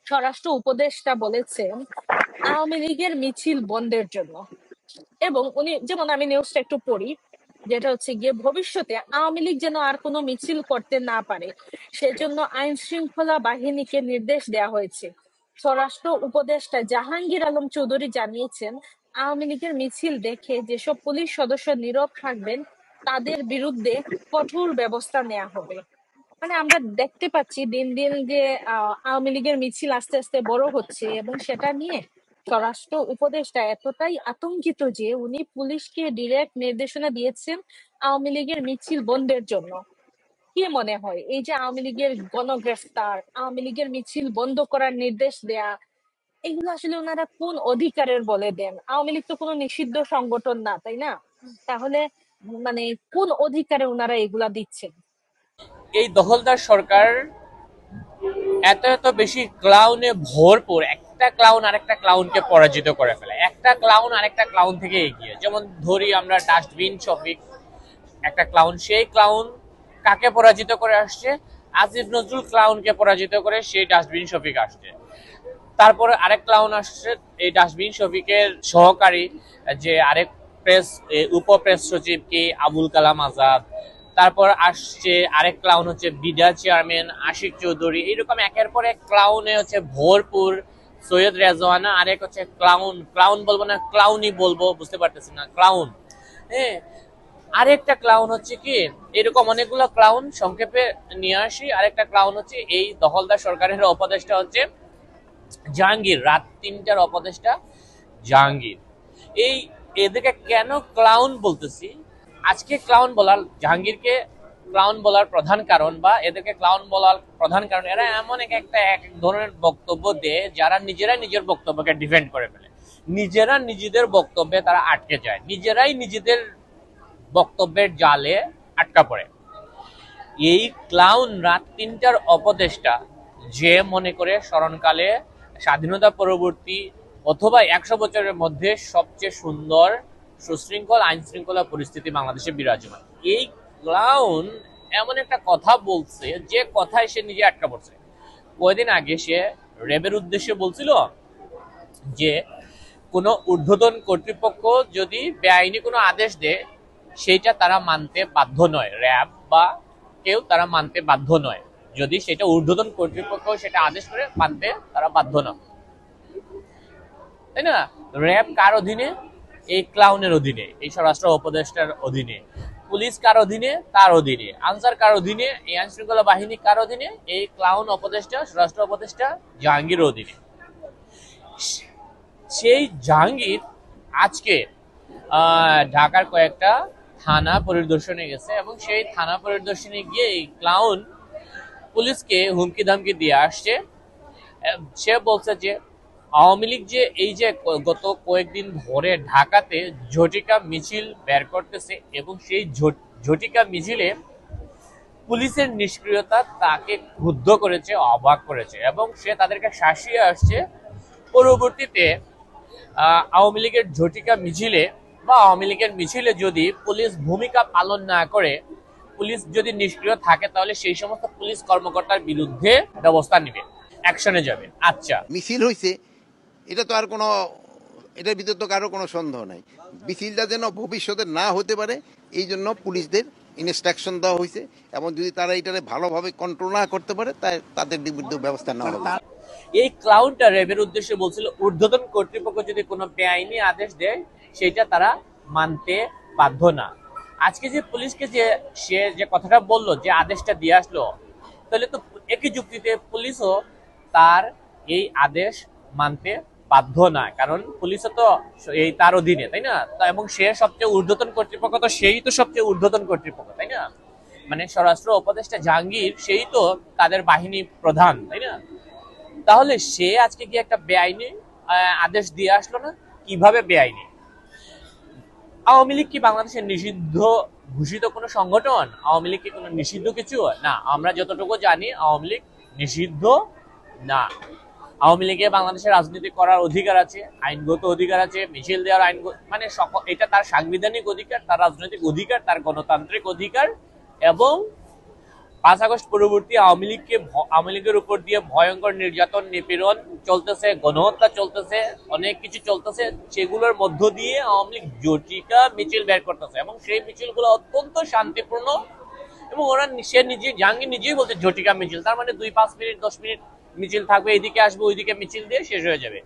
স্বরাষ্ট্র উপদেষ্টা বলেছেন আওয়ামী লীগের মিছিল বন্ধের জন্য। এবং উনি যেমন, আমি নিউজটা একটু পড়ি, যেটা হচ্ছে গিয়ে ভবিষ্যতে আওয়ামী লীগ যেন আর কোনো মিছিল করতে না পারে সেজন্য আইন শৃঙ্খলা বাহিনীকে নির্দেশ দেওয়া হয়েছে। স্বরাষ্ট্র উপদেষ্টা জাহাঙ্গীর আলম চৌধুরী জানিয়েছেন, আওয়ামী লীগের মিছিল দেখে যেসব পুলিশ সদস্য নীরব থাকবেন তাদের বিরুদ্ধে কঠোর ব্যবস্থা নেওয়া হবে। মানে আমরা দেখতে পাচ্ছি দিন দিন যে আওয়ামী লীগের মিছিল আস্তে আস্তে বড় হচ্ছে, এবং সেটা নিয়ে স্বরাষ্ট্র উপদেষ্টা এতটাই আতঙ্কিত যে উনি পুলিশকে ডিরেক্ট নির্দেশনা দিয়েছেন আওয়ামী লীগের মিছিল বন্ধের জন্য। কি মনে হয়, এই যে আওয়ামী লীগের গণগ্রেফতার, আওয়ামী লীগের মিছিল বন্ধ করার নির্দেশ দেয়া, এগুলো আসলে ওনারা কোন অধিকারের বলে দেন? আওয়ামী লীগ তো কোনো নিষিদ্ধ সংগঠন না, তাই না? তাহলে মানে কোন অধিকারে ওনারা এগুলা দিচ্ছেন? এই দখলদার সরকার এত এত বেশি ক্লাউনে ভরপুর, একটা ক্লাউন আরেকটা ক্লাউনকে পরাজিত করে ফেলে, একটা ক্লাউন আরেকটা ক্লাউন থেকে এগিয়ে। যেমন ধরি আমরা ডাস্টবিন শফিক, একটা ক্লাউন, সেই ক্লাউন কাকে পরাজিত করে আসছে? আসিফ নজরুল ক্লাউনকে পরাজিত করে সেই ডাস্টবিন শফিক আসছে। তারপরে আরেক ক্লাউন আসছে, এই ডাস্টবিন শফিকের সহকারী যে আরেক প্রেস উপ প্রেস সচিব কে আবুল কালাম আজাদ। তারপর আসছে আরেক ক্লাউন হচ্ছে বিডা চেয়ারম্যান আশিক চৌধুরী। এইরকম একের পর এক ক্লাউনে হচ্ছে ভরপুর। সৈয়দ রেজওয়ানা আরেক হচ্ছে ক্লাউন, ক্লাউন বলবো না ক্লাউনই বলবো, বুঝতে পারতেছি না, ক্লাউন। হ্যাঁ, আরেকটা ক্লাউন হচ্ছে কি, এরকম অনেকগুলো ক্লাউন সংক্ষেপে নিয়ে আসি। আরেকটা ক্লাউন হচ্ছে এই দখলদার সরকারের উপদেষ্টা হচ্ছে জাহাঙ্গীর, রাত ৩টার উপদেষ্টা জাহাঙ্গীর। এই এদেরকে কেন ক্লাউন বলতেছি? আজকে ক্লাউন বলার, জাহাঙ্গীরকে ক্লাউন বলার প্রধান কারণ, বা এদেরকে ক্লাউন বলার প্রধান কারণ, এরা এমন এক ধরনের বক্তব্য দেয় যারা নিজেরাই নিজের বক্তব্যকে ডিফেন্ড করে ফেলে, নিজেরা নিজেদের বক্তব্যে তারা আটকে যায়, নিজেরাই নিজেদের বক্তব্যের জালে আটকা পড়ে। এই ক্লাউন রাত ৩টার উপদেষ্টা যে মনে করে স্মরণকালে স্বাধীনতা পরবর্তী অথবা ১০০ বছরের মধ্যে সবচেয়ে সুন্দর সুশৃঙ্খল আইন শৃঙ্খলা পরিস্থিতি বাংলাদেশে বিরাজমান, এই ক্লাউন এমন একটা কথা বলছে যে কথায় সে নিজে আটকা পড়ছে। কয়েকদিন আগে সে র্যাবের উদ্দেশ্যে বলছিল যে কোনো ঊর্ধ্বতন কর্তৃপক্ষ যদি বেআইনি কোনো আদেশ দেয় সেইটা তারা মানতে বাধ্য নয়, র্যাব বা কেউ তারা মানতে বাধ্য নয়, যদি সেটা ঊর্ধ্বতন কর্তৃপক্ষ সেটা আদেশ করে মানতে তারা বাধ্য নয়, তাই না? র্যাব কার অধীনে? এই ক্লাউনের অধীনে, এই স্বরাষ্ট্র উপদেষ্টার অধীনে। পুলিশ কার অধীনে? তার অধীনে। আনসার কার অধীনে? এই আইন শৃঙ্খলা বাহিনী কার অধীনে? এই ক্লাউন উপদেষ্টা, স্বরাষ্ট্র উপদেষ্টা জাহাঙ্গীর অধীনে। সেই জাহাঙ্গীর আজকে ঢাকার কয়েকটা থানা পরিদর্শনে গেছে, এবং সেই থানা পরিদর্শনে গিয়ে এই ক্লাউন পুলিশকে হুমকি ধামকি দিয়ে আসছে। সে বলছে যে আওয়ামী লীগ যে এই যে গত কয়েকদিন ধরে ঢাকাতে ঝটিকা মিছিল বের করতেছে, এবং সেই ঝটিকা মিছিলে পুলিশের নিষ্ক্রিয়তা তাকে ক্ষুব্ধ করেছে, অবাক করেছে, এবং সে তাদেরকে শাসিয়ে আসছে। পরবর্তীতে আওয়ামী লীগের ঝটিকা মিছিলে বা আওয়ামী লীগের মিছিলে যদি পুলিশ ভূমিকা পালন না করে, পুলিশ যদি নিষ্ক্রিয় থাকে, তাহলে সেই সমস্ত পুলিশ কর্মকর্তার বিরুদ্ধে ব্যবস্থা নেবে, অ্যাকশনে যাবে। আচ্ছা, মিছিল হয়েছে, এটা তো আর কোনো, এটার ভিতরে তো কারো কোনো সন্দেহ নাই। মিছিলটা যেন ভবিষ্যতে না হতে পারে এই জন্য পুলিশদের ইনস্ট্রাকশন দেওয়া হয়েছে, এবং যদি তারা এটারে ভালোভাবে কন্ট্রোল না করতে পারে তাদের বিরুদ্ধে ব্যবস্থা নেওয়া হবে। এই ক্লাউনটা র্যাবের উদ্দেশ্যে বলছিল ঊর্ধ্বতন কর্তৃপক্ষ যদি কোনো বেআইনি আদেশ দেয় সেটা তারা মানতে বাধ্য না। আজকে যে পুলিশকে যে সে যে কথাটা বললো, যে আদেশটা দিয়ে আসলো, তাহলে তো একই যুক্তিতে পুলিশও তার এই আদেশ মানতে বাধ্য না, কারণ পুলিশও তো এই তার অধীনে, তাই না? এবং সে সবচেয়ে ঊর্ধ্বতন কর্তৃপক্ষ, তো সেই তো সবচেয়ে ঊর্ধ্বতন কর্তৃপক্ষ, তাই না? মানে স্বরাষ্ট্র উপদেষ্টা জাহাঙ্গীর, সেই তো তাদের বাহিনী প্রধান, তাই না? তাহলে সে আজকে কি একটা বেআইনি আদেশ দিয়ে আসলো না? কিভাবে বেআইনি? আওয়ামী লীগ কি বাংলাদেশের নিষিদ্ধ ঘোষিত কোনো সংগঠন? আওয়ামী লীগ কি কোনো নিষিদ্ধ কিছু না? আমরা যতটুকু জানি আওয়ামী লীগ নিষিদ্ধ না। আওয়ামী লীগে বাংলাদেশের রাজনীতি করার অধিকার আছে, আইনগত অধিকার আছে, মিছিল দেওয়ার আইন, মানে এটা তার সাংবিধানিক অধিকার, তার রাজনৈতিক অধিকার, তার গণতান্ত্রিক অধিকার, এবং 5 আগস্ট পরবর্তী আওয়ামী লীগের উপর দিয়ে ভয়ঙ্কর নির্যাতন নিপীড়ন চলতেছে, গণহত্যা চলতেছে, অনেক কিছু চলতেছে, সেগুলোর মধ্য দিয়ে আওয়ামী লীগ জটিকা মিছিল বের করতেছে এবং সেই মিছিলগুলো অত্যন্ত শান্তিপূর্ণ এবং ওরা সে নিজে জাহাঙ্গীর নিজেই বলছে জটিকা মিছিল, তার মানে 2-5 মিনিট 10 মিনিট মিছিল থাকবে, এইদিকে আসবে ওইদিকে মিছিল দিয়ে শেষ হয়ে যাবে।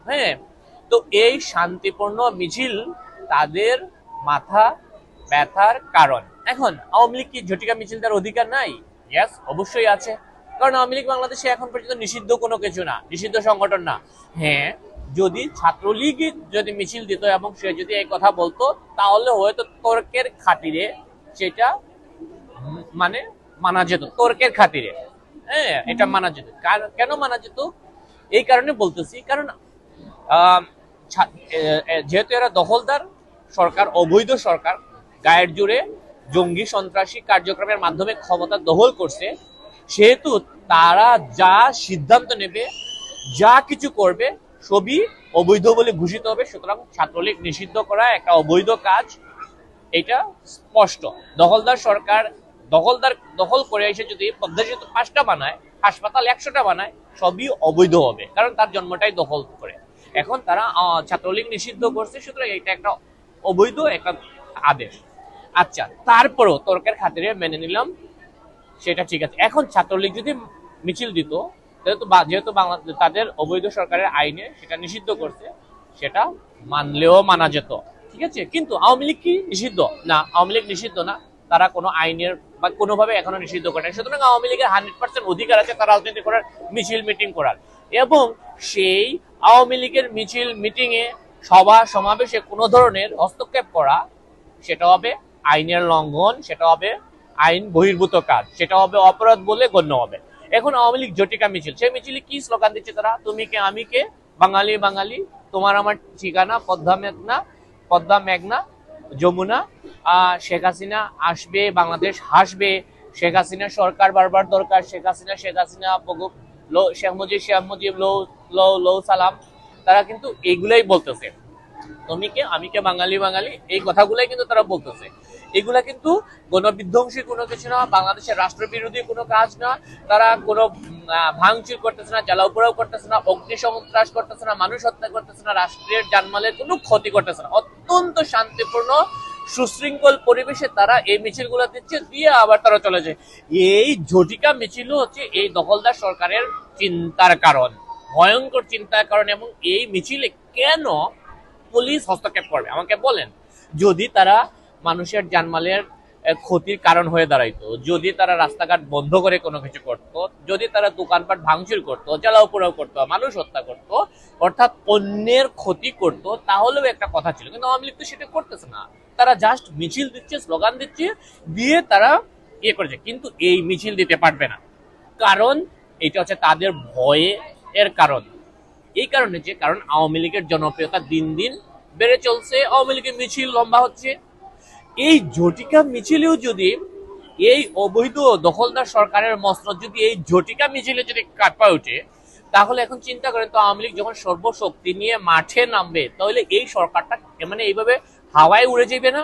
হ্যাঁ, তো এই শান্তিপূর্ণ মিছিল তাদের মাথা ব্যথার কারণ। এখন আওয়ামী লীগ কি ঝটিকা মিছিল দেওয়ার অধিকার নাই? ইয়েস, অবশ্যই আছে, কারণ আওয়ামী লীগ বাংলাদেশে এখন পর্যন্ত নিষিদ্ধ কোনো কিছু না, নিষিদ্ধ সংগঠন না। হ্যাঁ, যদি ছাত্রলীগ যদি মিছিল দিত এবং সে যদি এই কথা বলতো তাহলে হয়তো তর্কের খাতিরে সেটা মানে মানা যেত, তর্কের খাতিরে। হ্যাঁ, এটা মানা যেত। কেন মানা যেত? এই কারণে বলতেছি, কারণ যেহেতু এরা দখলদার সরকার, অবৈধ সরকার, গায়ের জোরে জঙ্গি সন্ত্রাসী কার্যক্রমের মাধ্যমে ক্ষমতা দখল করছে, সেহেতু তারা যা সিদ্ধান্ত নেবে, যা কিছু করবে সবই অবৈধ বলে ঘোষিত হবে। সুতরাং ছাত্রলীগ নিষিদ্ধ করা একটা অবৈধ কাজ, এটা স্পষ্ট। দখলদার সরকার দখল করে এসে যদি পদ্মা সেতু 5টা বানায়, হাসপাতাল 100টা বানায়, সবই অবৈধ হবে, কারণ তার জন্মটাই দখল করে। এখন তারা ছাত্রলীগ নিষিদ্ধ করছে, সুতরাং এটা একটা অবৈধ একটা আদেশ। আচ্ছা, তারপরও তর্কের খাতিরে মেনে নিলাম, সেটা ঠিক আছে। এখন ছাত্রলীগ যদি মিছিল দিত, যেহেতু বাংলাদেশ তাদের অবৈধ সরকারের আইনে সেটা নিষিদ্ধ করছে, সেটা মানলেও মানা যেত, ঠিক আছে। কিন্তু আওয়ামী লীগ কি নিষিদ্ধ? না, আওয়ামী লীগ নিষিদ্ধ না, তারা কোনো আইনের বা কোনোভাবে এখনো নিষিদ্ধ করে না। সুতরাং আওয়ামী লীগের 100% অধিকার আছে তার রাজনীতি করার, মিছিল মিটিং করার, এবং সেই আওয়ামী লীগের মিছিল মিটিং এ সভা সমাবেশে কোনো ধরনের হস্তক্ষেপ করা, সেটা হবে আইনের লঙ্ঘন, সেটা হবে আইন বহির্ভূত কাজ, সেটা হবে অপরাধ বলে গণ্য হবে। এখন আওয়ামী লীগ জটিকা মিছিল, সেই মিছিলে কি স্লোগান দিচ্ছে তারা? তুমি কে আমি কে, বাঙালি বাঙালি, তোমার আমার ঠিকানা পদ্মা মেঘনা যমুনা, শেখ হাসিনা আসবে, বাংলাদেশ হাসবে, শেখ হাসিনা সরকার বারবার দরকার, শেখ হাসিনা শেখ মুজিব লো সালাম। তারা কিন্তু এইগুলাই বলতেছে, তুমি কে আমি কে, বাঙালি বাঙালি, এই কথাগুলাই কিন্তু তারা বলতেছে। এগুলা কিন্তু গণবিধ্বংসী কোনো কিছু না, বাংলাদেশের রাষ্ট্রবিরোধী কোনো কাজ না। তারা কোনো ভাঙচুর করতেছে না, জ্বালাও পোড়াও করতেছে না, অগ্নি সন্ত্রাস করতেছে না, মানুষ হত্যা করতেছে না, রাষ্ট্রের জানমালের কোনো ক্ষতি করতেছে না। অত্যন্ত শান্তিপূর্ণ সুশৃঙ্খল পরিবেশে তারা এই মিছিলগুলো দিচ্ছে, দিয়ে আবার তারা চলে যায়। এই ঝটিকা মিছিল হচ্ছে এই দখলদার সরকারের চিন্তার কারণ, ভয়ঙ্কর চিন্তার কারণ। এবং এই মিছিলে কেন পুলিশ হস্তক্ষেপ করবে আমাকে বলেন? যদি তারা মানুষের জানমালের ক্ষতির কারণ হয়ে দাঁড়াইতো, যদি তারা রাস্তাঘাট বন্ধ করে কোনো কিছু করতো, যদি তারা দোকানপাট ভাঙচুর করতো, জ্বালাও পোড়াও করতো, মানুষ হত্যা করতো, অর্থাৎ অন্যের ক্ষতি করতো, তাহলেও একটা কথা ছিল। কিন্তু আওয়ামী লীগ তো সেটা করতেছে না, তারা জাস্ট মিছিল দিচ্ছে, স্লোগান দিচ্ছে, দিয়ে তারা ইয়ে করেছে। কিন্তু এই মিছিল দিতে পারবে না, কারণ এটা হচ্ছে তাদের ভয়ে এর কারণ। এই কারণে যে কারণ আওয়ামী লীগের জনপ্রিয়তা দিন দিন বেড়ে চলছে, আওয়ামী লীগের মিছিল লম্বা হচ্ছে। এই ঝটিকা মিছিলেও যদি এই অবৈধ দখলদার সরকারের মসনদ যদি এই ঝটিকা মিছিলে যদি কাটপা ওঠে, তাহলে এখন চিন্তা করেন তো, আওয়ামী লীগ যখন সর্বশক্তি নিয়ে মাঠে নামবে, তাহলে এই সরকারটা মানে এইভাবে হাওয়ায় উড়ে যাবে না?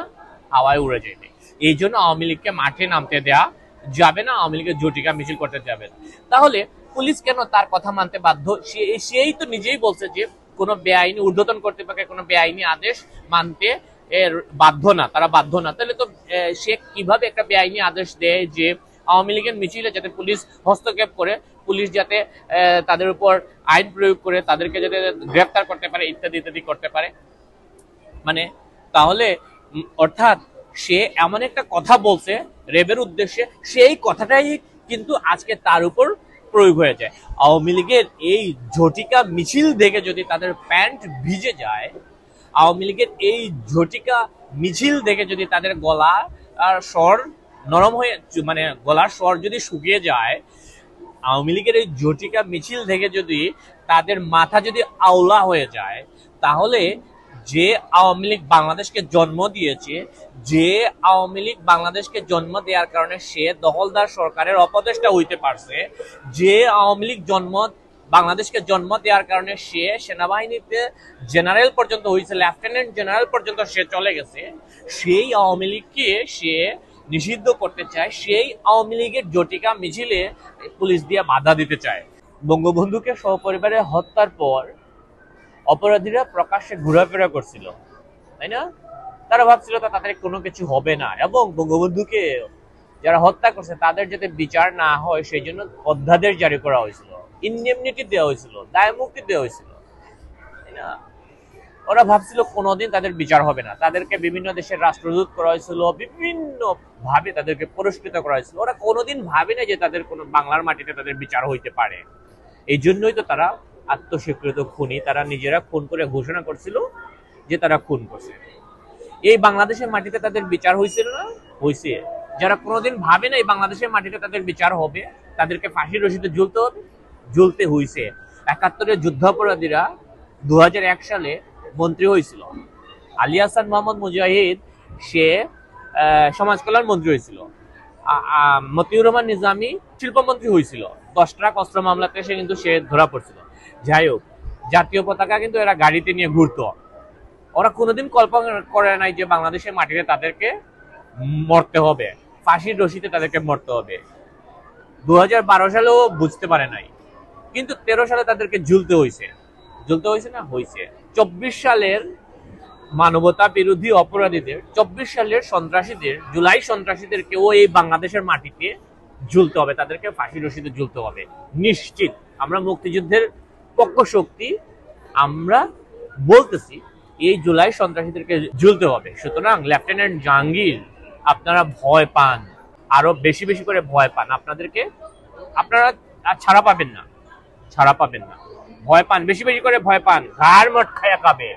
হাওয়ায় উড়ে যাবে। এই জন্য আওয়ামী লীগকে মাঠে নামতে দেয়া যাবে না, আওয়ামী লীগের ঝটিকা মিছিল করতে যাবে না। তাহলে পুলিশ কেন তার কথা মানতে বাধ্য? সেই তো নিজেই বলছে যে কোনো বেআইনি ঊর্ধ্বতন কর্তৃপক্ষের কোনো বেআইনি আদেশ মানতে বাধ্য না, তারা বাধ্য না। তাহলে তো সে কিভাবে একটা বেআইনি আদেশ দেয় যে আওয়ামী লীগের মিছিলে যাতে পুলিশ হস্তক্ষেপ করে, পুলিশ যাতে তাদের উপর আইন প্রয়োগ করে তাদেরকে যাতে গ্রেফতার করতে পারে, ইত্যাদি ইত্যাদি করতে পারে? মানে তাহলে অর্থাৎ সে এমন একটা কথা বলছে রেবের উদ্দেশ্যে, সেই কথাটাই কিন্তু আজকে তার উপর প্রয়োগ হয়ে যায়। আওয়ামী লীগের এই ঝটিকা মিছিল দেখে যদি তাদের প্যান্ট ভিজে যায়, আওয়ামী লীগের এই ঝটিকা মিছিল দেখে যদি তাদের গলা আর স্বর নরম হয়ে, মানে গলার স্বর যদি শুকিয়ে যায়, আওয়ামী লীগের এই ঝটিকা মিছিল দেখে যদি তাদের মাথা যদি আওলা হয়ে যায়, তাহলে যে আওয়ামী লীগ বাংলাদেশকে জন্ম দিয়েছে, যে আওয়ামী লীগ বাংলাদেশকে জন্ম দেওয়ার কারণে সে দখলদার সরকারের অপদেষ্টা হইতে পারছে, যে আওয়ামী লীগ বাংলাদেশকে জন্ম দেওয়ার কারণে সে সেনাবাহিনীতে জেনারেল পর্যন্ত হয়েছে, লেফটেন্যান্ট জেনারেল পর্যন্ত সে চলে গেছে, সেই আওয়ামী লীগকে সে নিষিদ্ধ করতে চায়, সেই আওয়ামী লীগের জটিকা মিছিলে পুলিশ দিয়ে বাধা দিতে চায়। বঙ্গবন্ধুকে সপরিবারে হত্যার পর অপরাধীরা প্রকাশ্যে ঘোরাফেরা করছিল, তাই না? তারা ভাবছিল তাদের কোনো কিছু হবে না, এবং বঙ্গবন্ধুকে যারা হত্যা করছে তাদের যাতে বিচার না হয় সেই জন্য অধ্যাদেশ জারি করা হয়েছিল, ইনডেমনিটি দেওয়া হয়েছিল, দায় মুক্তি দেওয়া হয়েছিল, তাই না? ওরা ভাবছিল কোনোদিন তাদের বিচার হবে না, তাদেরকে বিভিন্ন দেশের রাষ্ট্রদূত করা হয়েছিল, বিভিন্ন ভাবে তাদেরকে পুরস্কৃত করা হয়েছিল। ওরা কোনোদিন ভাবে না যে তাদের কোনো বাংলার মাটিতে তাদের বিচার হইতে পারে। এই জন্যই তো তারা আত্মস্বীকৃত খুনি, তারা নিজেরা খুন করে ঘোষণা করছিল যে তারা খুন করছে। এই বাংলাদেশের মাটিতে তাদের বিচার হয়েছিল না? হয়েছে। যারা কোনোদিন ভাবে না এই বাংলাদেশের মাটিতে তাদের বিচার হবে, তাদেরকে ফাঁসির রশিতে ঝুলতে হবে, ঝুলতে হয়েছে। ৭১-এর যুদ্ধাপরাধীরা ২০০১ সালে মন্ত্রী হয়েছিল। আলী হাসান মোহাম্মদ মুজাহিদ সে সমাজ কল্যাণ মন্ত্রী হয়েছিল। মতিউর রহমান নিজামী শিল্পমন্ত্রী হয়েছিল। 10 ট্রাক অস্ত্র মামলাতে সে ধরা পড়ছিল। যাই হোক, জাতীয় পতাকা কিন্তু এরা গাড়িতে নিয়ে ঘুরতো। ওরা কোনোদিন কল্পনা করে নাই যে বাংলাদেশের মাটিতে তাদেরকে মরতে হবে, ফাঁসির রশিতে তাদেরকে মরতে হবে। ২০১২ সালেও বুঝতে পারে নাই, কিন্তু 13 সালে তাদেরকে ঝুলতে হয়েছে। ঝুলতে হয়েছে না? হয়েছে। 24 সালের মানবতা বিরোধী অপরাধীদের, 24 সালের সন্ত্রাসীদের, জুলাই সন্ত্রাসীদেরকেও এই বাংলাদেশের মাটিতে ঝুলতে হবে, তাদেরকে ফাঁসির রশিতে ঝুলতে হবে নিশ্চিত। আমরা মুক্তিযুদ্ধের পক্ষ শক্তি, আমরা বলতেছি এই জুলাই সন্ত্রাসীদেরকে ঝুলতে হবে। সুতরাং লেফটেন্যান্ট জাহাঙ্গীর, আপনারা ভয় পান, আরো বেশি বেশি করে ভয় পান। আপনারা ছাড়া পাবেন না, ছাড়া পাবেন না। ভয় পান, বেশি বেশি করে ভয় পান, ঘাড় মট খায়া খাবে।